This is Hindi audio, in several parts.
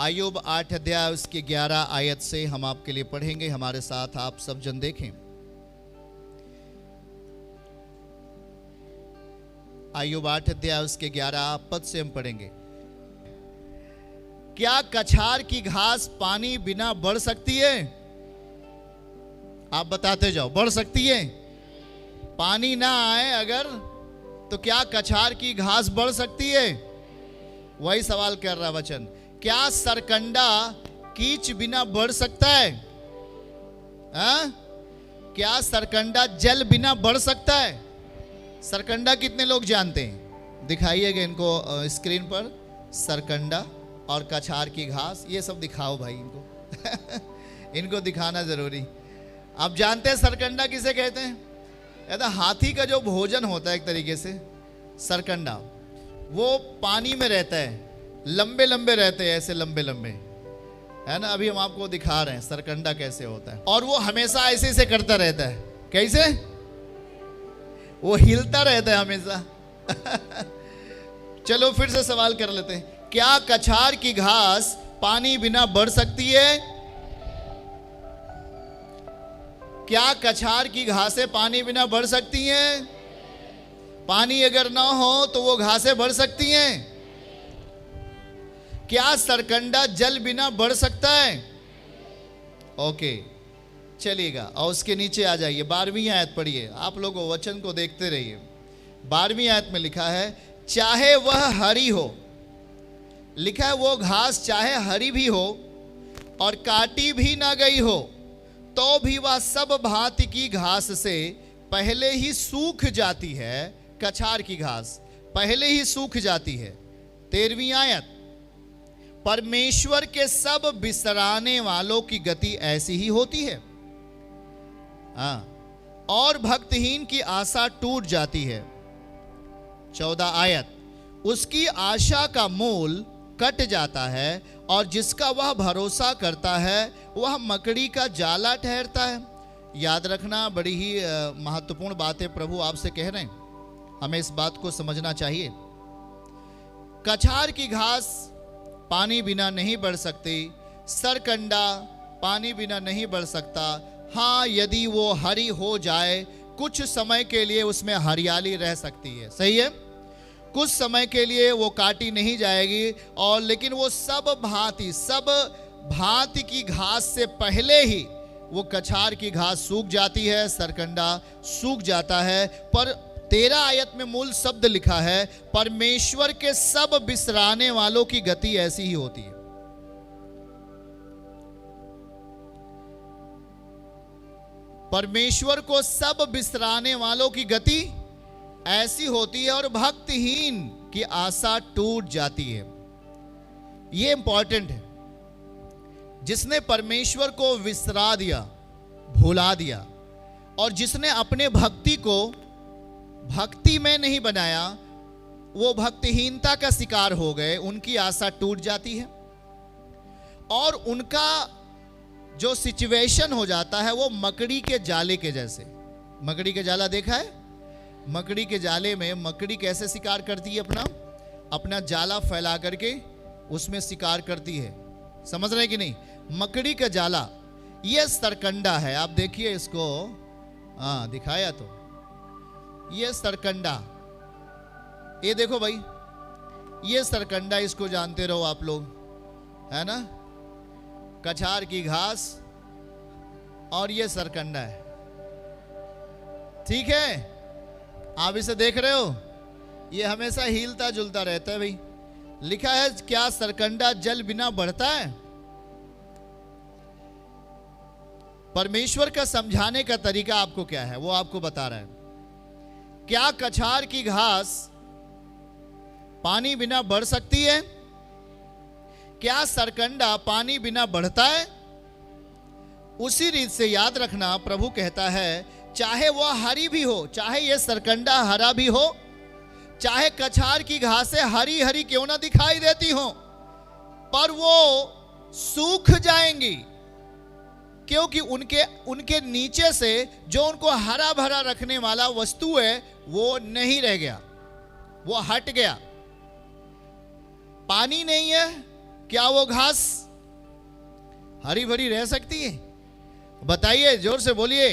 अय्यूब 8 अध्याय उसके 11 आयत से हम आपके लिए पढ़ेंगे। हमारे साथ आप सब जन देखें। अय्यूब 8 अध्याय उसके 11 पद से हम पढ़ेंगे। क्या कछार की घास पानी बिना बढ़ सकती है? आप बताते जाओ, बढ़ सकती है? पानी ना आए अगर तो क्या कछार की घास बढ़ सकती है? वही सवाल कर रहा वचन। क्या सरकंडा कीच बिना बढ़ सकता है? क्या सरकंडा जल बिना बढ़ सकता है? सरकंडा कितने लोग जानते हैं? दिखाइएगा इनको स्क्रीन पर। सरकंडा और कछार की घास, ये सब दिखाओ भाई इनको इनको दिखाना जरूरी। आप जानते हैं सरकंडा किसे कहते हैं? कहता हाथी का जो भोजन होता है एक तरीके से सरकंडा, वो पानी में रहता है, लंबे लंबे रहते हैं, ऐसे लंबे लंबे, है ना। अभी हम आपको दिखा रहे हैं सरकंडा कैसे होता है। और वो हमेशा ऐसे ऐसे करता रहता है। कैसे? वो हिलता रहता है हमेशा चलो फिर से सवाल कर लेते हैं। क्या कछार की घास पानी बिना बढ़ सकती है? क्या कछार की घासें पानी बिना बढ़ सकती हैं? पानी अगर ना हो तो वो घासें बढ़ सकती हैं? क्या सरकंडा जल बिना बढ़ सकता है? ओके, चलिएगा और उसके नीचे आ जाइए। 12वीं आयत पढ़िए। आप लोग वचन को देखते रहिए। 12वीं आयत में लिखा है, चाहे वह हरी हो, लिखा है वो घास चाहे हरी भी हो और काटी भी ना गई हो, तो भी वह सब भांति की घास से पहले ही सूख जाती है। कछार की घास पहले ही सूख जाती है। 13वीं आयत, परमेश्वर के सब बिसराने वालों की गति ऐसी ही होती है, और भक्तहीन की आशा टूट जाती है। 14 आयत, उसकी आशा का मूल कट जाता है और जिसका वह भरोसा करता है वह मकड़ी का जाला ठहरता है। याद रखना, बड़ी ही महत्वपूर्ण बात है प्रभु आपसे कह रहे हैं, हमें इस बात को समझना चाहिए। कछार की घास पानी बिना नहीं बढ़ सकती, सरकंडा पानी बिना नहीं बढ़ सकता। हाँ, यदि वो हरी हो जाए कुछ समय के लिए उसमें हरियाली रह सकती है, सही है, कुछ समय के लिए वो काटी नहीं जाएगी। और लेकिन वो सब भांति की घास से पहले ही वो कछार की घास सूख जाती है, सरकंडा सूख जाता है। पर 13 आयत में मूल शब्द लिखा है, परमेश्वर के सब बिसराने वालों की गति ऐसी ही होती है। परमेश्वर को सब बिसराने वालों की गति ऐसी होती है और भक्तहीन की आशा टूट जाती है। यह इंपॉर्टेंट है। जिसने परमेश्वर को विसरा दिया, भुला दिया, और जिसने अपने भक्ति को भक्ति में नहीं बनाया, वो भक्तिहीनता का शिकार हो गए, उनकी आशा टूट जाती है और उनका जो सिचुएशन हो जाता है वो मकड़ी के जाले के जैसे। मकड़ी के जाला देखा है? मकड़ी के जाले में मकड़ी कैसे शिकार करती है? अपना जाला फैला करके उसमें शिकार करती है। समझ रहे कि नहीं? मकड़ी का जाला, ये सरकंडा है। आप देखिए इसको, हाँ दिखाया तो, ये सरकंडा, ये देखो भाई, ये सरकंडा, इसको जानते रहो आप लोग, है ना। कछार की घास और ये सरकंडा है, ठीक है। आप इसे देख रहे हो, ये हमेशा हिलता जुलता रहता है भाई। लिखा है, क्या सरकंडा जल बिना बढ़ता है? परमेश्वर का समझाने का तरीका आपको क्या है वो आपको बता रहा है। क्या कछार की घास पानी बिना बढ़ सकती है? क्या सरकंडा पानी बिना बढ़ता है? उसी रीत से याद रखना, प्रभु कहता है, चाहे वह हरी भी हो, चाहे यह सरकंडा हरा भी हो, चाहे कछार की घासें हरी हरी क्यों ना दिखाई देती हो, पर वो सूख जाएंगी, क्योंकि उनके नीचे से जो उनको हरा भरा रखने वाला वस्तु है वो नहीं रह गया, वो हट गया। पानी नहीं है, क्या वो घास हरी भरी रह सकती है? बताइए, जोर से बोलिए।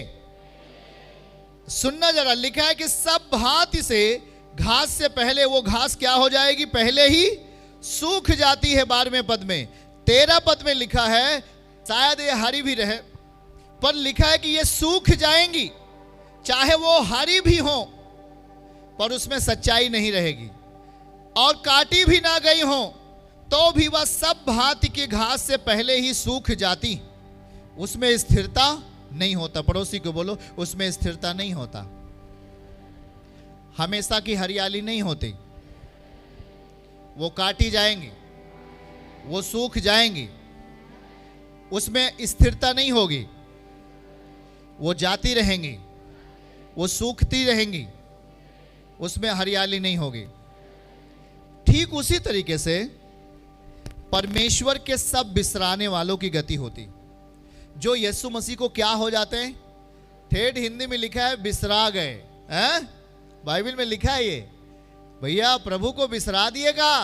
सुनना जरा, लिखा है कि सब भांति से घास से पहले वो घास क्या हो जाएगी? पहले ही सूख जाती है। 12वें पद में। 13 पद में लिखा है, शायद ये हरी भी रहे, पर लिखा है कि ये सूख जाएंगी, चाहे वो हरी भी हो पर उसमें सच्चाई नहीं रहेगी, और काटी भी ना गई हो तो भी वह सब भांति की घास से पहले ही सूख जाती, उसमें स्थिरता नहीं होता। पड़ोसी को बोलो, उसमें स्थिरता नहीं होता। हमेशा की हरियाली नहीं होती, वो काटी जाएंगी, वो सूख जाएंगी, उसमें स्थिरता नहीं होगी, वो जाती रहेंगी, वो सूखती रहेंगी, उसमें हरियाली नहीं होगी। ठीक उसी तरीके से परमेश्वर के सब बिसराने वालों की गति होती, जो यीशु मसीह को क्या हो जाते हैं? ठेठ हिंदी में लिखा है बिसरा गए हैं, बाइबल में लिखा है ये, भैया प्रभु को बिसरा दिएगा।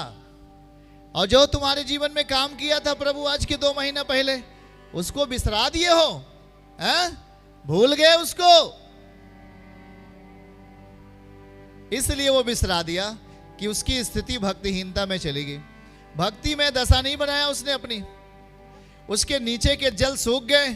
और जो तुम्हारे जीवन में काम किया था प्रभु आज के 2 महीना पहले, उसको बिसरा दिए हो, हैं? भूल गए उसको, इसलिए वो बिसरा दिया कि उसकी स्थिति भक्तिहीनता में चली गई। भक्ति में दशा नहीं बनाया उसने अपनी, उसके नीचे के जल सूख गए,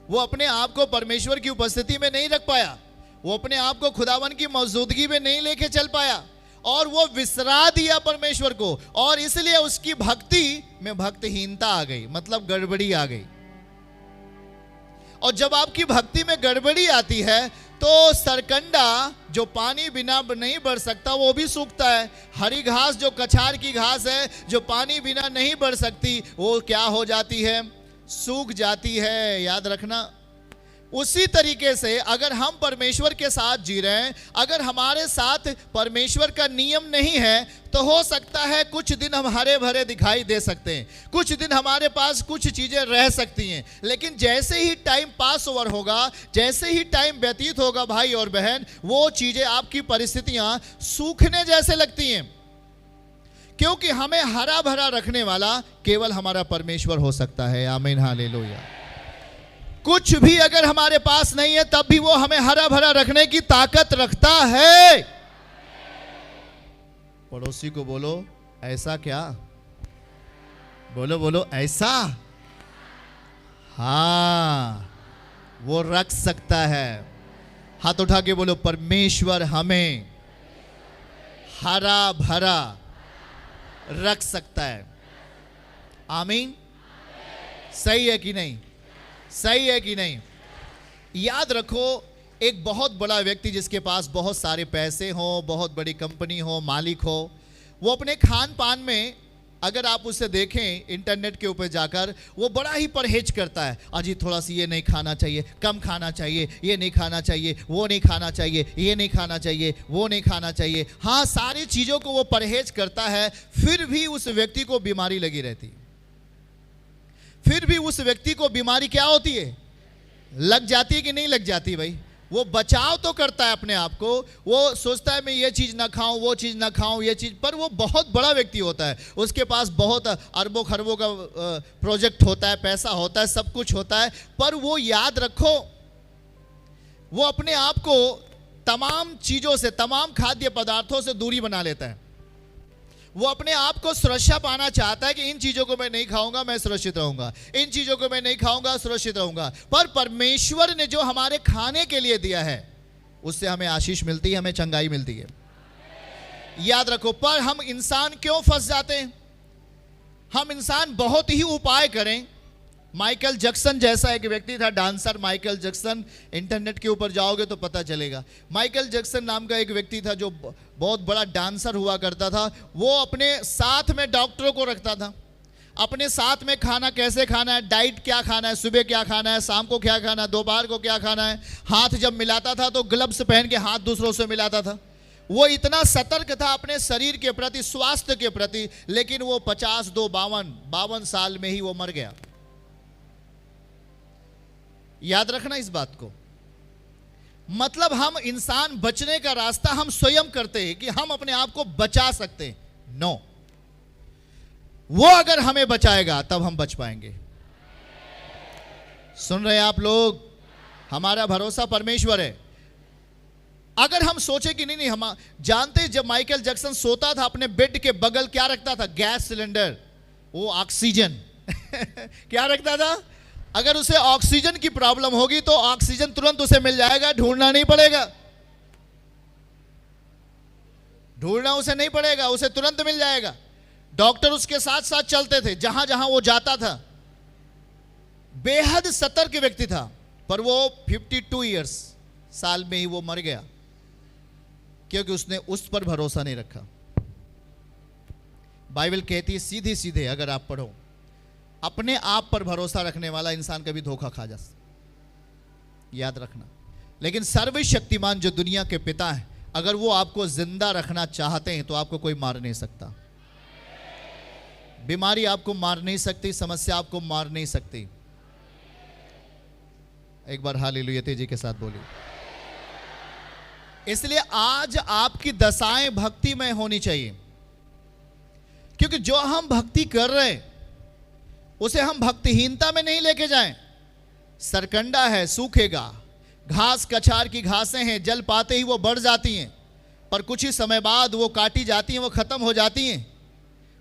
वो अपने आप को परमेश्वर की उपस्थिति में नहीं रख पाया, वो अपने आप को खुदावन की मौजूदगी में नहीं लेके चल पाया, और वो विसरा दिया परमेश्वर को, और इसलिए उसकी भक्ति में भक्तिहीनता आ गई, मतलब गड़बड़ी आ गई। और जब आपकी भक्ति में गड़बड़ी आती है तो सरकंडा जो पानी बिना नहीं बढ़ सकता वो भी सूखता है। हरी घास जो कछार की घास है, जो पानी बिना नहीं बढ़ सकती, वो क्या हो जाती है? सूख जाती है। याद रखना। उसी तरीके से अगर हम परमेश्वर के साथ जी रहे हैं, अगर हमारे साथ परमेश्वर का नियम नहीं है, तो हो सकता है कुछ दिन हम हरे भरे दिखाई दे सकते हैं, कुछ दिन हमारे पास कुछ चीजें रह सकती हैं, लेकिन जैसे ही टाइम पास ओवर होगा, जैसे ही टाइम व्यतीत होगा भाई और बहन, वो चीजें, आपकी परिस्थितियां सूखने जैसे लगती हैं, क्योंकि हमें हरा भरा रखने वाला केवल हमारा परमेश्वर हो सकता है। आमीन, हालेलुया। कुछ भी अगर हमारे पास नहीं है, तब भी वो हमें हरा भरा रखने की ताकत रखता है। पड़ोसी को बोलो, ऐसा क्या? बोलो बोलो, ऐसा। हाँ, वो रख सकता है। हाथ उठा के बोलो, परमेश्वर हमें हरा भरा रख सकता है। आमीन। सही है कि नहीं? सही है कि नहीं? याद रखो, एक बहुत बड़ा व्यक्ति जिसके पास बहुत सारे पैसे हो, बहुत बड़ी कंपनी हो, मालिक हो, वो अपने खान पान में अगर आप उसे देखें इंटरनेट के ऊपर जाकर, वो बड़ा ही परहेज करता है। अजी थोड़ा सी ये नहीं खाना चाहिए, कम खाना चाहिए, ये नहीं खाना चाहिए, वो नहीं खाना चाहिए, ये नहीं खाना चाहिए, वो नहीं खाना चाहिए। हाँ, सारी चीज़ों को वो परहेज करता है, फिर भी उस व्यक्ति को बीमारी लगी रहती है। फिर भी उस व्यक्ति को बीमारी क्या होती है? लग जाती है कि नहीं लग जाती? भाई, वो बचाव तो करता है अपने आप को, वो सोचता है मैं ये चीज़ ना खाऊं, वो चीज़ ना खाऊं, ये चीज़, पर वो बहुत बड़ा व्यक्ति होता है, उसके पास बहुत अरबों खरबों का प्रोजेक्ट होता है, पैसा होता है, सब कुछ होता है, पर वो याद रखो, वो अपने आप को तमाम चीज़ों से, तमाम खाद्य पदार्थों से दूरी बना लेता है। वो अपने आप को सुरक्षा पाना चाहता है कि इन चीज़ों को मैं नहीं खाऊंगा, मैं सुरक्षित रहूंगा, इन चीज़ों को मैं नहीं खाऊंगा, सुरक्षित रहूंगा। पर परमेश्वर ने जो हमारे खाने के लिए दिया है, उससे हमें आशीष मिलती है, हमें चंगाई मिलती है। याद रखो। पर हम इंसान क्यों फंस जाते हैं? हम इंसान बहुत ही उपाय करें। माइकल जैक्सन जैसा एक व्यक्ति था, डांसर माइकल जैक्सन, इंटरनेट के ऊपर जाओगे तो पता चलेगा। माइकल जैक्सन नाम का एक व्यक्ति था जो बहुत बड़ा डांसर हुआ करता था। वो अपने साथ में डॉक्टरों को रखता था, अपने साथ में खाना कैसे खाना है, डाइट क्या खाना है, सुबह क्या खाना है, शाम को क्या खाना है, दोपहर को क्या खाना है। हाथ जब मिलाता था तो ग्लव्स पहन के हाथ दूसरों से मिलाता था। वो इतना सतर्क था अपने शरीर के प्रति, स्वास्थ्य के प्रति, लेकिन वो 52 साल में ही वो मर गया। याद रखना इस बात को। मतलब हम इंसान बचने का रास्ता हम स्वयं करते हैं कि हम अपने आप को बचा सकते हैं। नो, वो अगर हमें बचाएगा तब हम बच पाएंगे। सुन रहे हैं आप लोग? हमारा भरोसा परमेश्वर है। अगर हम सोचे कि नहीं, हम जानते जब माइकल जैक्सन सोता था अपने बेड के बगल क्या रखता था? गैस सिलेंडर, वो ऑक्सीजन क्या रखता था? अगर उसे ऑक्सीजन की प्रॉब्लम होगी तो ऑक्सीजन तुरंत उसे मिल जाएगा, ढूंढना नहीं पड़ेगा, ढूंढना उसे नहीं पड़ेगा, उसे तुरंत मिल जाएगा। डॉक्टर उसके साथ साथ चलते थे जहां जहां वो जाता था। बेहद सतर्क व्यक्ति था, पर वो 52 इयर्स साल में ही वो मर गया, क्योंकि उसने उस पर भरोसा नहीं रखा। बाइबल कहती है सीधे सीधे, अगर आप पढ़ो, अपने आप पर भरोसा रखने वाला इंसान कभी धोखा खा जा, याद रखना। लेकिन सर्वशक्तिमान जो दुनिया के पिता है, अगर वो आपको जिंदा रखना चाहते हैं तो आपको कोई मार नहीं सकता। बीमारी आपको मार नहीं सकती, समस्या आपको मार नहीं सकती। एक बार हालेलुया तेजी के साथ बोलिए। इसलिए आज आपकी दशाएं भक्ति में होनी चाहिए, क्योंकि जो हम भक्ति कर रहे हैं उसे हम भक्तिहीनता में नहीं लेके जाएं। सरकंडा है, सूखेगा, घास कछार की घासें हैं, जल पाते ही वो बढ़ जाती हैं, पर कुछ ही समय बाद वो काटी जाती हैं, वो खत्म हो जाती हैं,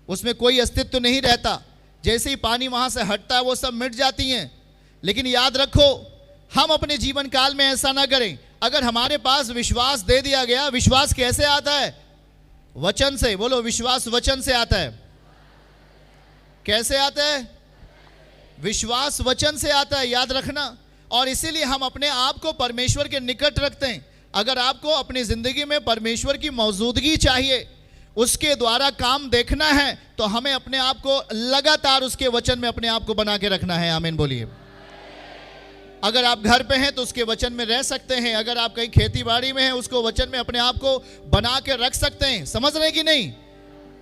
उसमें कोई अस्तित्व नहीं रहता। जैसे ही पानी वहां से हटता है वो सब मिट जाती हैं। लेकिन याद रखो, हम अपने जीवन काल में ऐसा ना करें। अगर हमारे पास विश्वास दे दिया गया, विश्वास कैसे आता है? वचन से। बोलो, विश्वास वचन से आता है। कैसे आता है? विश्वास वचन से आता है, याद रखना। और इसीलिए हम अपने आप को परमेश्वर के निकट रखते हैं। अगर आपको अपनी जिंदगी में परमेश्वर की मौजूदगी चाहिए, उसके द्वारा काम देखना है, तो हमें अपने आप को लगातार उसके वचन में अपने आप को बना के रखना है। आमीन बोलिए। अगर आप घर पे हैं तो उसके वचन में रह सकते हैं। अगर आप कहीं खेती बाड़ी में हैं, उसको वचन में अपने आप को बना के रख सकते हैं। समझ रहे कि नहीं?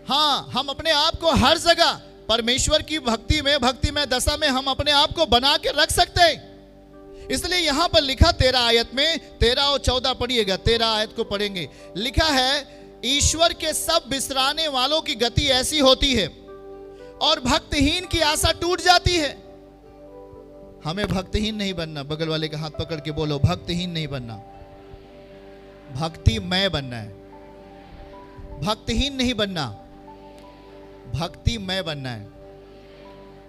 हाँ, हम अपने आप को हर जगह परमेश्वर की भक्ति में दशा में हम अपने आप को बना के रख सकते हैं। इसलिए यहां पर लिखा 13 आयत में, 13 और 14 पढ़िएगा, 13 आयत को पढ़ेंगे। लिखा है, ईश्वर के सब बिसराने वालों की गति ऐसी होती है और भक्तिहीन की आशा टूट जाती है। हमें भक्तिहीन नहीं बनना। बगल वाले का हाथ पकड़ के बोलो, भक्तिहीन नहीं बनना, भक्तिमय बनना है। भक्तिहीन नहीं बनना, भक्तिमय बनना है।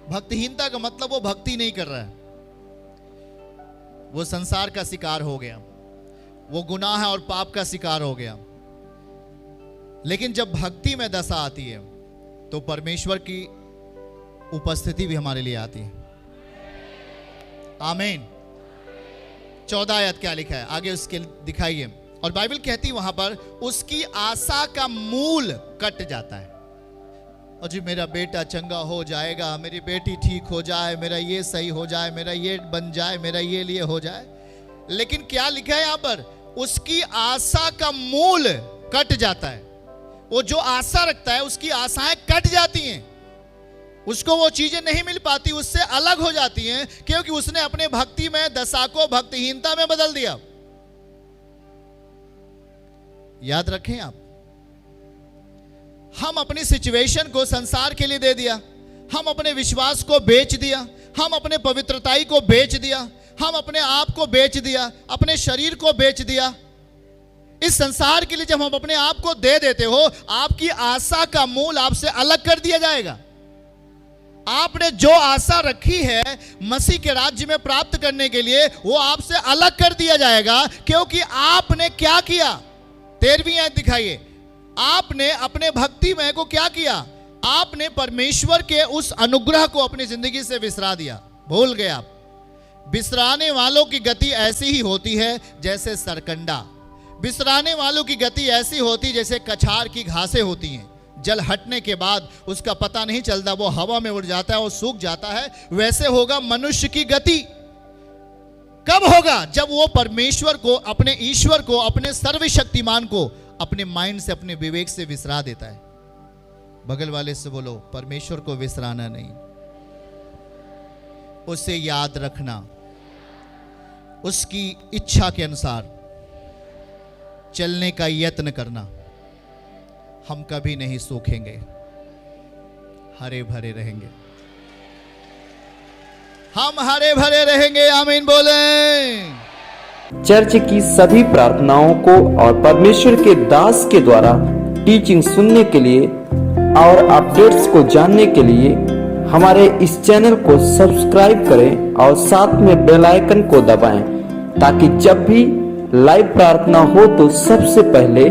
भक्तिहीनता का मतलब वो भक्ति नहीं कर रहा है, वो संसार का शिकार हो गया, वो गुनाह और पाप का शिकार हो गया। लेकिन जब भक्ति में दशा आती है तो परमेश्वर की उपस्थिति भी हमारे लिए आती है। आमीन। 14 आयत क्या लिखा है आगे उसके दिखाइए। और बाइबल कहती है वहां पर, उसकी आशा का मूल कट जाता है। और जी मेरा बेटा चंगा हो जाएगा, मेरी बेटी ठीक हो जाए, मेरा ये सही हो जाए, मेरा ये बन जाए, मेरा ये लिए हो जाए। लेकिन क्या लिखा है यहां पर? उसकी आशा का मूल कट जाता है। वो जो आशा रखता है उसकी आशाएं कट जाती हैं, उसको वो चीजें नहीं मिल पाती, उससे अलग हो जाती हैं, क्योंकि उसने अपने भक्ति में दशा को भक्तिहीनता में बदल दिया। याद रखें आप, हम अपनी सिचुएशन को संसार के लिए दे दिया, हम अपने विश्वास को बेच दिया, हम अपने पवित्रताई को बेच दिया, हम अपने आप को बेच दिया, अपने शरीर को बेच दिया। इस संसार के लिए जब हम अपने आप को दे देते हो, आपकी आशा का मूल आपसे अलग कर दिया जाएगा। आपने जो आशा रखी है मसीह के राज्य में प्राप्त करने के लिए, वो आपसे अलग कर दिया जाएगा, क्योंकि आपने क्या किया? 13वीं आयत दिखाइए। आपने अपने भक्तिमय को क्या किया? आपने परमेश्वर के उस अनुग्रह को अपनी जिंदगी से विसरा दिया, भूल गए आप। बिसराने वालों की गति ऐसी ही होती है जैसे सरकंडा। बिसराने वालों की गति ऐसी होती जैसे कछार की घासें होती हैं, जल हटने के बाद उसका पता नहीं चलता, वो हवा में उड़ जाता है और सूख जाता है। वैसे होगा मनुष्य की गति। कब होगा? जब वो परमेश्वर को, अपने ईश्वर को, अपने सर्वशक्तिमान को अपने माइंड से, अपने विवेक से विसरा देता है। बगल वाले से बोलो, परमेश्वर को विसराना नहीं, उसे याद रखना, उसकी इच्छा के अनुसार चलने का यत्न करना। हम कभी नहीं सूखेंगे। हरे भरे रहेंगे, हम हरे भरे रहेंगे। आमीन बोलें। चर्च की सभी प्रार्थनाओं को और परमेश्वर के दास के द्वारा टीचिंग सुनने के लिए और अपडेट्स को जानने के लिए हमारे इस चैनल को सब्सक्राइब करें और साथ में बेल आइकन को दबाएं, ताकि जब भी लाइव प्रार्थना हो तो सबसे पहले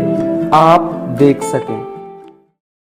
आप देख सकें।